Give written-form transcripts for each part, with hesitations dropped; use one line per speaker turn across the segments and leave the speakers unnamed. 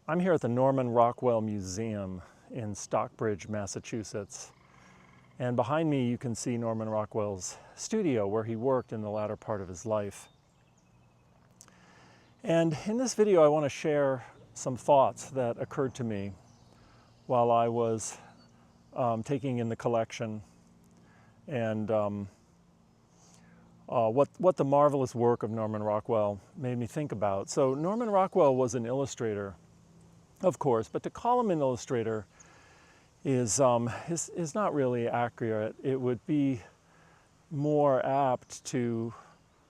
I'm here at the Norman Rockwell Museum in Stockbridge, Massachusetts. And behind me you can see Norman Rockwell's studio where he worked in the latter part of his life. And in this video I want to share some thoughts that occurred to me while I was taking in the collection and what the marvelous work of Norman Rockwell made me think about. So Norman Rockwell was an illustrator, of course, but to call him an illustrator is not really accurate. It would be more apt to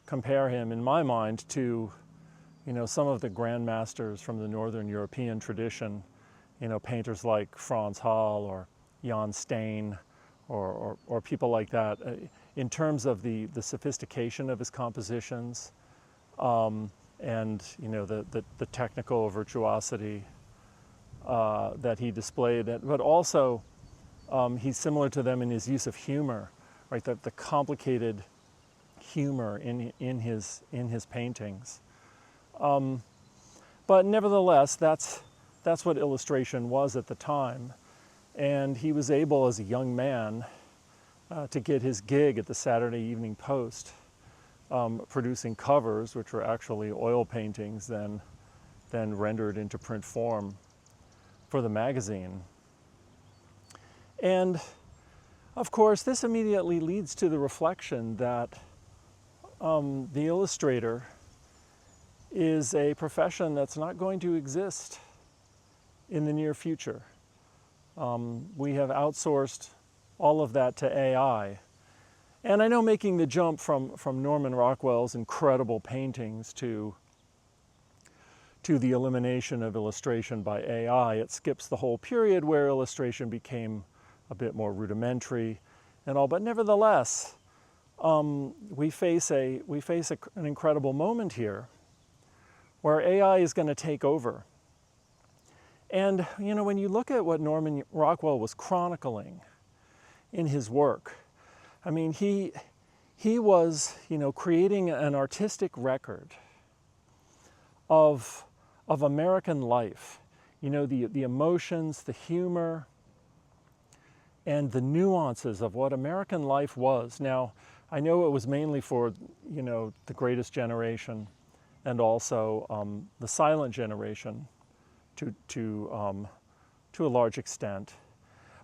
compare him, in my mind, to some of the grandmasters from the Northern European tradition, painters like Frans Hal or Jan Steen or people like that, in terms of the sophistication of his compositions and the technical virtuosity that he displayed, but also he's similar to them in his use of humor, right? The complicated humor in his paintings. But nevertheless, that's what illustration was at the time, and he was able, as a young man, to get his gig at the Saturday Evening Post, producing covers, which were actually oil paintings, then rendered into print form for the magazine. And of course, this immediately leads to the reflection that the illustrator is a profession that's not going to exist in the near future. We have outsourced all of that to AI. And I know, making the jump from Norman Rockwell's incredible paintings to the elimination of illustration by AI, it skips the whole period where illustration became a bit more rudimentary and all. But nevertheless, we face an incredible moment here where AI is going to take over. And when you look at what Norman Rockwell was chronicling in his work, I mean, he was creating an artistic record of American life, the emotions, the humor, and the nuances of what American life was. Now, I know it was mainly for the greatest generation and also the silent generation to a large extent.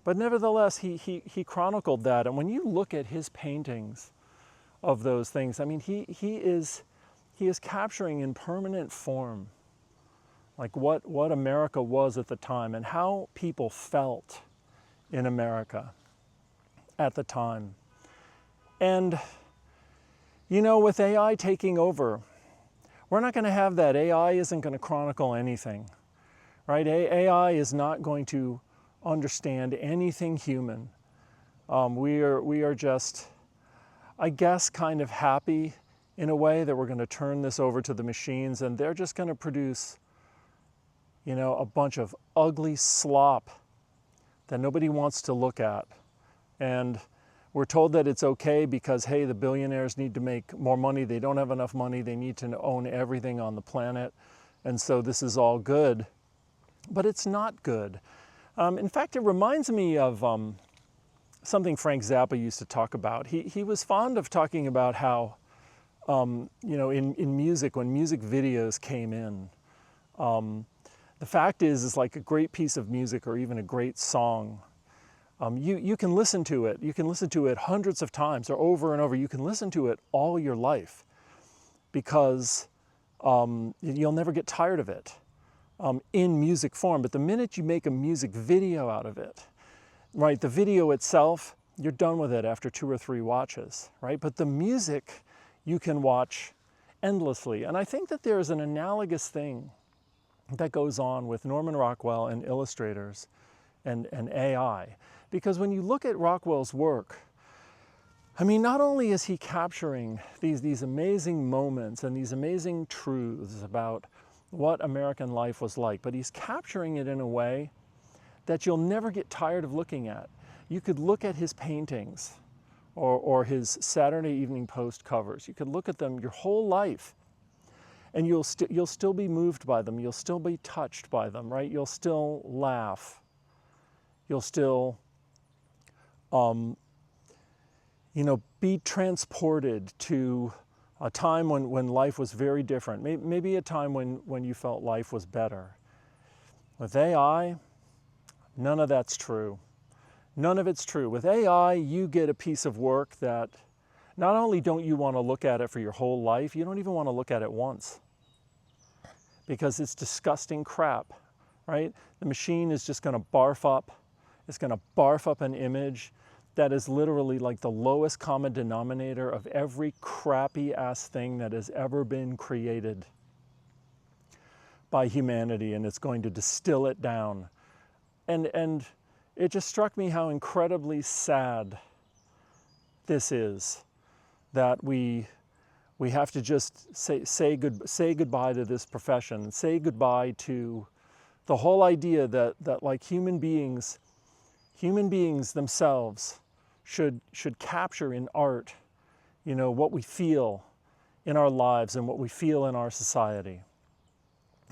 But nevertheless, he chronicled that. And when you look at his paintings of those things, I mean, he is capturing in permanent form like what America was at the time and how people felt in America at the time. And with AI taking over, we're not going to have that. AI isn't going to chronicle anything, right? AI is not going to understand anything human. We are just, I guess, kind of happy in a way that we're going to turn this over to the machines and they're just going to produce a bunch of ugly slop that nobody wants to look at. And we're told that it's okay because, hey, the billionaires need to make more money. They don't have enough money. They need to own everything on the planet. And so this is all good. But it's not good. In fact, it reminds me of something Frank Zappa used to talk about. He was fond of talking about how, in music, when music videos came in, the fact is like a great piece of music or even a great song, you can listen to it. You can listen to it hundreds of times or over and over. You can listen to it all your life because you'll never get tired of it in music form. But the minute you make a music video out of it, right, the video itself, you're done with it after 2 or 3 watches, right? But the music you can watch endlessly. And I think that there's an analogous thing that goes on with Norman Rockwell and illustrators and AI. Because when you look at Rockwell's work, I mean, not only is he capturing these amazing moments and these amazing truths about what American life was like, but he's capturing it in a way that you'll never get tired of looking at. You could look at his paintings or his Saturday Evening Post covers. You could look at them your whole life And you'll still be moved by them. You'll still be touched by them, right? You'll still laugh. You'll still, be transported to a time when life was very different. Maybe a time when you felt life was better. With AI, none of that's true. None of it's true. With AI, you get a piece of work that not only don't you want to look at it for your whole life, you don't even want to look at it once. Because it's disgusting crap, right? The machine is just going to barf up. It's going to barf up an image that is literally like the lowest common denominator of every crappy ass thing that has ever been created by humanity, and it's going to distill it down. And it just struck me how incredibly sad this is, that we have to just say goodbye to this profession, say goodbye to the whole idea that like human beings themselves should capture in art, what we feel in our lives and what we feel in our society.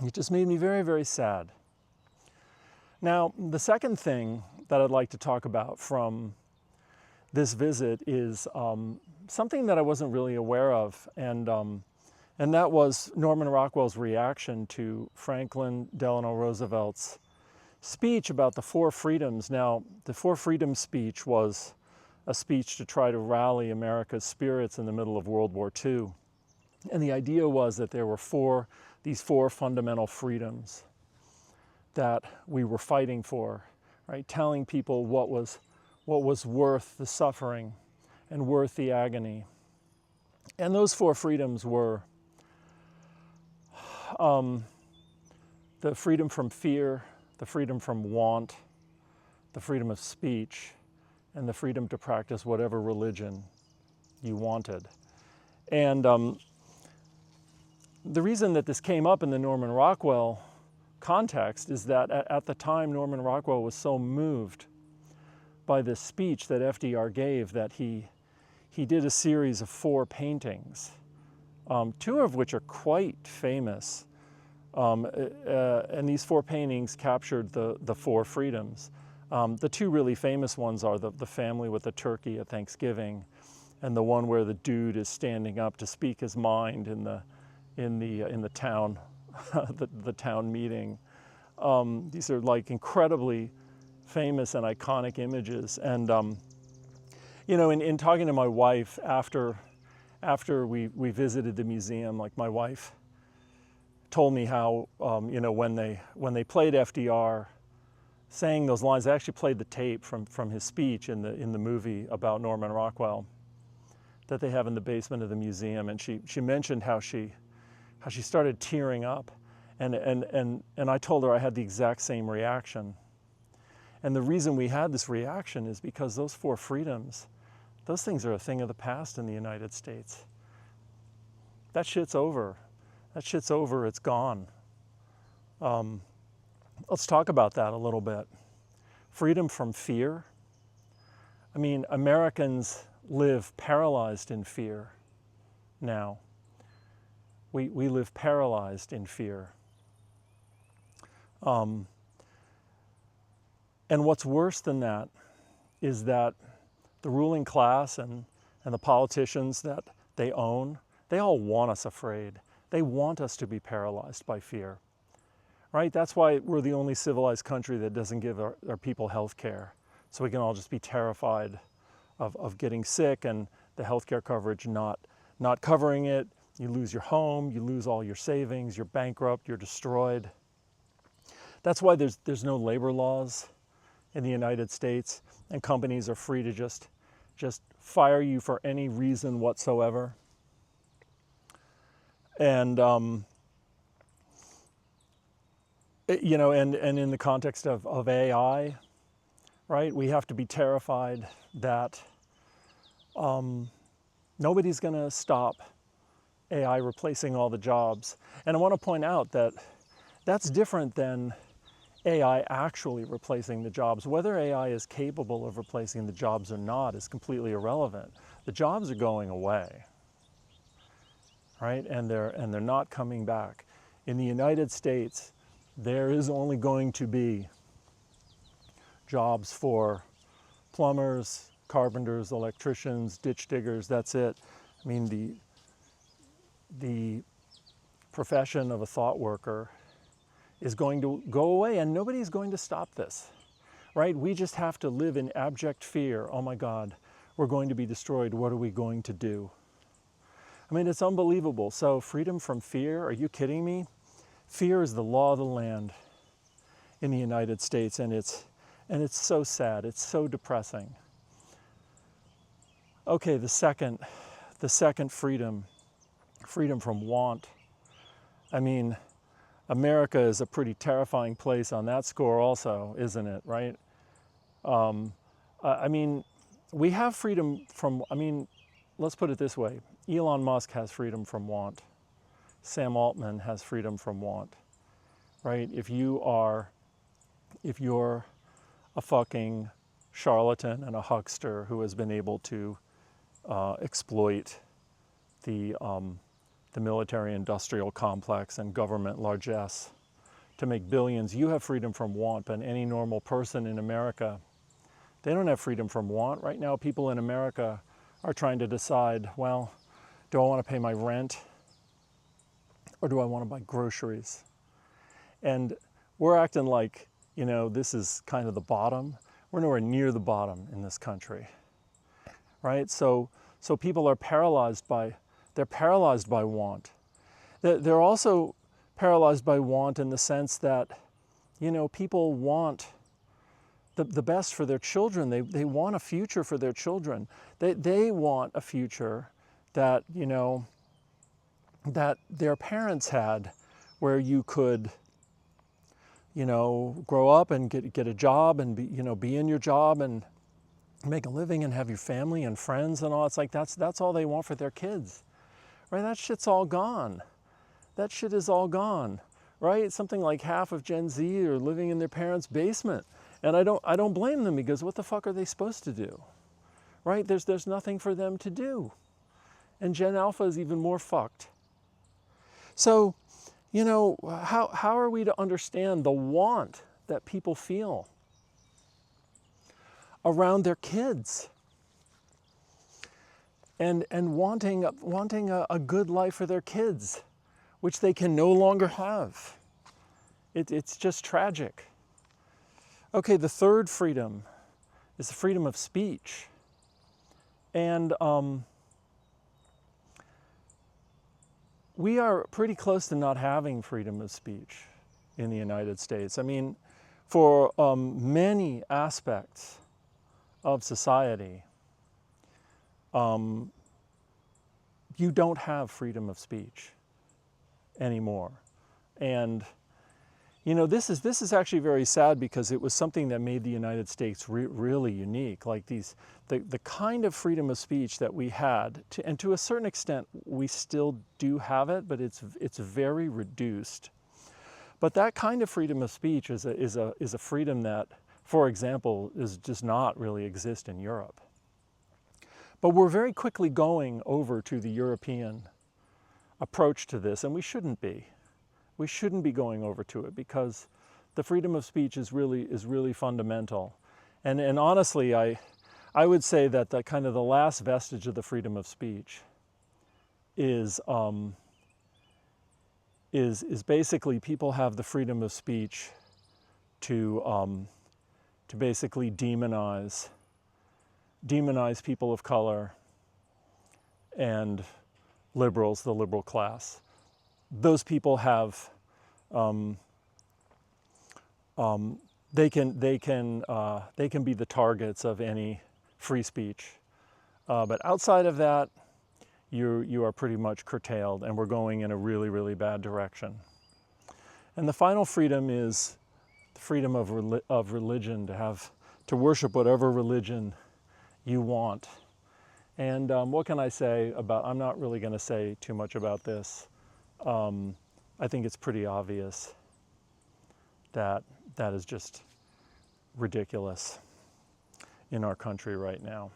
It just made me very, very sad. Now, the second thing that I'd like to talk about from this visit is something that I wasn't really aware of, and that was Norman Rockwell's reaction to Franklin Delano Roosevelt's speech about the Four Freedoms. Now, the Four Freedoms speech was a speech to try to rally America's spirits in the middle of World War II. And the idea was that there were these four fundamental freedoms that we were fighting for, right? Telling people what was worth the suffering and worth the agony. And those four freedoms were the freedom from fear, the freedom from want, the freedom of speech, and the freedom to practice whatever religion you wanted. And the reason that this came up in the Norman Rockwell context is that at the time Norman Rockwell was so moved by this speech that FDR gave that he did a series of 4 paintings, 2 of which are quite famous. And these 4 paintings captured the 4 freedoms. The 2 really famous ones are the family with the turkey at Thanksgiving, and the one where the dude is standing up to speak his mind in the town the town meeting. These are like incredibly famous and iconic images. And in talking to my wife after we visited the museum, like my wife told me how when they played FDR saying those lines, they actually played the tape from his speech in the movie about Norman Rockwell that they have in the basement of the museum, and she mentioned how she started tearing up, and I told her I had the exact same reaction. And the reason we had this reaction is because those 4 freedoms, those things are a thing of the past in the United States. That shit's over. That shit's over, it's gone. Let's talk about that a little bit. Freedom from fear. I mean, Americans live paralyzed in fear now. We live paralyzed in fear. And what's worse than that is that the ruling class and the politicians that they own, they all want us afraid. They want us to be paralyzed by fear, right? That's why we're the only civilized country that doesn't give our people health care. So we can all just be terrified of getting sick and the health care coverage not covering it. You lose your home, you lose all your savings, you're bankrupt, you're destroyed. That's why there's no labor laws in the United States, and companies are free to just fire you for any reason whatsoever. And and in the context of AI, right, we have to be terrified that nobody's going to stop AI replacing all the jobs. And I want to point out that that's different than AI actually replacing the jobs. Whether AI is capable of replacing the jobs or not is completely irrelevant. The jobs are going away, right? And they're not coming back. In the United States, there is only going to be jobs for plumbers, carpenters, electricians, ditch diggers, that's it. I mean, the profession of a thought worker is going to go away, and nobody's going to stop this, right? We just have to live in abject fear. Oh my God, we're going to be destroyed. What are we going to do? I mean, it's unbelievable. So freedom from fear, are you kidding me? Fear is the law of the land in the United States, and it's so sad. It's so depressing. Okay, the second freedom from want. I mean, America is a pretty terrifying place on that score also, isn't it, right? I mean, we have freedom from, I mean, let's put it this way. Elon Musk has freedom from want. Sam Altman has freedom from want, right? If you're a fucking charlatan and a huckster who has been able to exploit the military-industrial complex and government largesse to make billions, you have freedom from want. But any normal person in America, they don't have freedom from want. Right now, people in America are trying to decide, well, do I want to pay my rent or do I want to buy groceries? And we're acting like, you know, this is kind of the bottom. We're nowhere near the bottom in this country, right? So people are paralyzed by want. They're also paralyzed by want in the sense that, you know, people want the best for their children. They want a future for their children. They want a future that, you know, that their parents had, where you could, you know, grow up and get a job and be in your job and make a living and have your family and friends and all. It's like that's all they want for their kids, right? That shit's all gone. That shit is all gone, right? Something like half of Gen Z are living in their parents' basement, and I don't blame them, because what the fuck are they supposed to do, right? There's nothing for them to do, and Gen Alpha is even more fucked. So, you know, how are we to understand the want that people feel around their kids, and wanting a good life for their kids, which they can no longer have? It's just tragic. Okay, the third freedom is the freedom of speech. And we are pretty close to not having freedom of speech in the United States. I mean, for many aspects of society, you don't have freedom of speech anymore. And you know, this is actually very sad, because it was something that made the United States really unique. Like the kind of freedom of speech that we had, and to a certain extent we still do have it, but it's very reduced. But that kind of freedom of speech is a freedom that, for example, does not really exist in Europe. But we're very quickly going over to the European approach to this, and we shouldn't be. We shouldn't be going over to it, because the freedom of speech is really fundamental. And honestly, I would say that the kind of the last vestige of the freedom of speech is basically people have the freedom of speech to basically demonize people of color and liberals, the liberal class. Those people have, they can be the targets of any free speech. But outside of that, you are pretty much curtailed, and we're going in a really bad direction. And the final freedom is the freedom of religion, to worship whatever religion you want. And what can I say about? I'm not really going to say too much about this. I think it's pretty obvious that is just ridiculous in our country right now.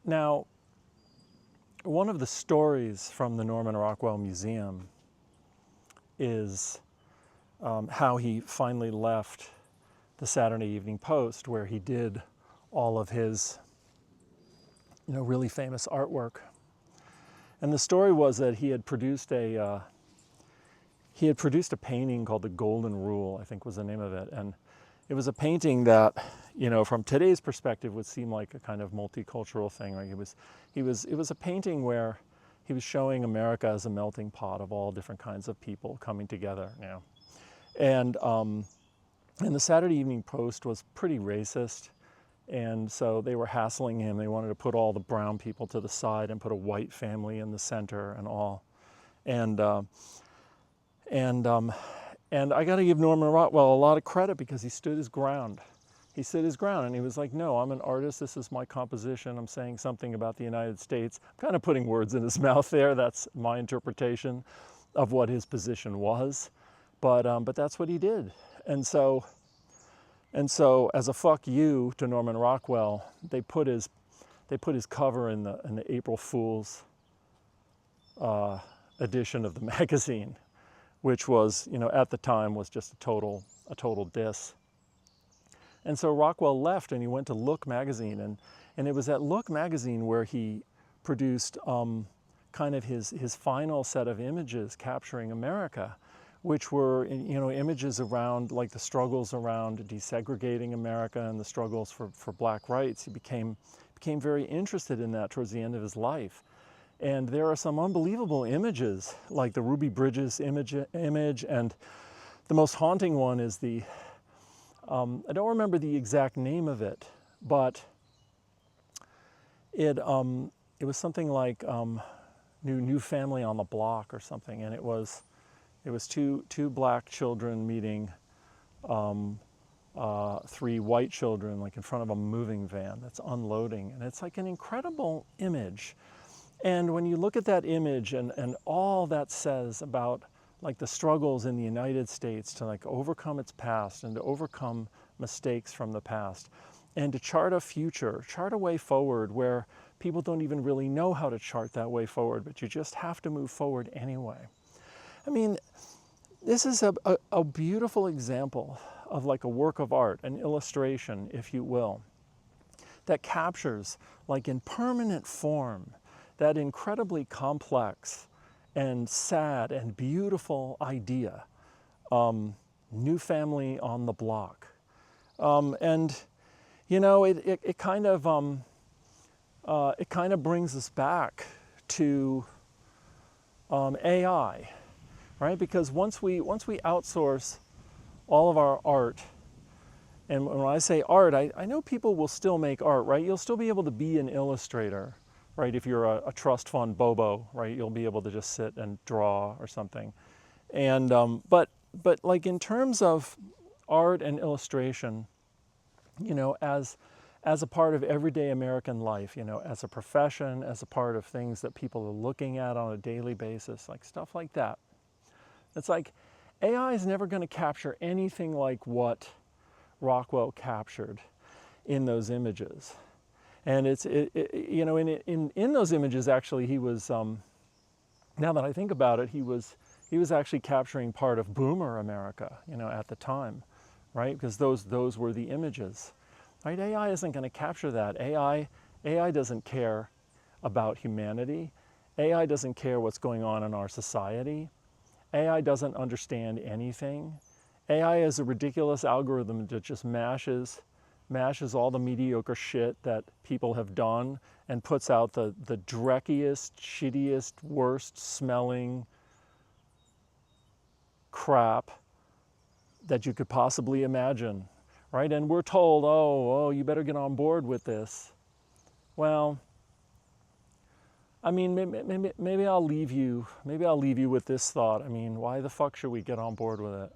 Now, one of the stories from the Norman Rockwell Museum is how he finally left the Saturday Evening Post, where he did all of his, really famous artwork. And the story was that he had produced a painting called The Golden Rule, I think was the name of it. And it was a painting that, from today's perspective would seem like a kind of multicultural thing. Right? It was a painting where he was showing America as a melting pot of all different kinds of people coming together. And the Saturday Evening Post was pretty racist. And so they were hassling him. They wanted to put all the brown people to the side and put a white family in the center and all. And I got to give Norman Rockwell a lot of credit because he stood his ground. He stood his ground and he was like, no, I'm an artist. This is my composition. I'm saying something about the United States. I'm kind of putting words in his mouth there. That's my interpretation of what his position was. But that's what he did. And so as a fuck you to Norman Rockwell, they put his cover in the April Fool's edition of the magazine, which was, at the time was just a total diss. And so Rockwell left and he went to Look magazine, and it was at Look magazine where he produced kind of his final set of images capturing America, which were, images around like the struggles around desegregating America and the struggles for black rights. He became very interested in that towards the end of his life. And there are some unbelievable images, like the Ruby Bridges image, and the most haunting one is I don't remember the exact name of it, but it was something like New Family on the Block or something, and it was two black children meeting three white children, like in front of a moving van that's unloading, and it's like an incredible image. And when you look at that image and all that says about like the struggles in the United States to like overcome its past and to overcome mistakes from the past and to chart a way forward where people don't even really know how to chart that way forward, but you just have to move forward anyway. I mean, this is a beautiful example of like a work of art, an illustration, if you will, that captures like in permanent form that incredibly complex and sad and beautiful idea, New Family on the Block. It kind of brings us back to AI, right? Because once we outsource all of our art, and when I say art, I know people will still make art, right? You'll still be able to be an illustrator, right? If you're a trust fund bobo, right? You'll be able to just sit and draw or something. And but like in terms of art and illustration, as a part of everyday American life, as a profession, as a part of things that people are looking at on a daily basis, like stuff like that. It's like AI is never going to capture anything like what Rockwell captured in those images. And in those images, actually, he was, now that I think about it, he was actually capturing part of Boomer America, at the time, right? Because those were the images, right? AI isn't going to capture that. AI doesn't care about humanity. AI doesn't care what's going on in our society. AI doesn't understand anything. AI is a ridiculous algorithm that just mashes all the mediocre shit that people have done and puts out the dreckiest, shittiest, worst smelling crap that you could possibly imagine, right? And we're told, oh, you better get on board with this. Well, I mean, maybe I'll leave you with this thought. I mean, why the fuck should we get on board with it?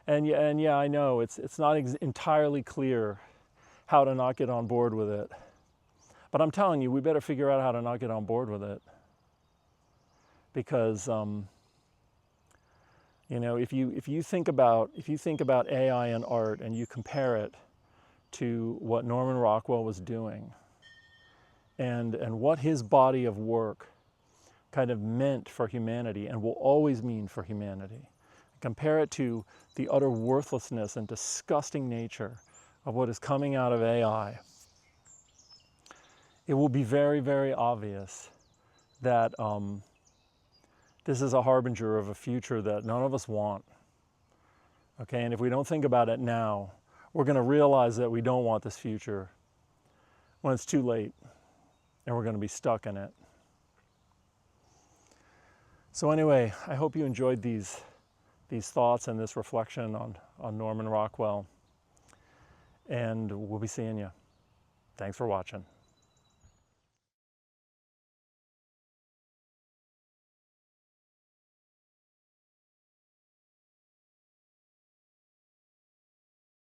And yeah, I know it's not entirely clear how to not get on board with it. But I'm telling you, we better figure out how to not get on board with it. Because if you think about AI and art and you compare it to what Norman Rockwell was doing, and what his body of work kind of meant for humanity and will always mean for humanity. Compare it to the utter worthlessness and disgusting nature of what is coming out of AI. It will be very, very obvious that this is a harbinger of a future that none of us want. Okay, and if we don't think about it now, we're going to realize that we don't want this future when it's too late, and we're going to be stuck in it. So anyway, I hope you enjoyed these thoughts and this reflection on Norman Rockwell, and we'll be seeing you. Thanks for watching.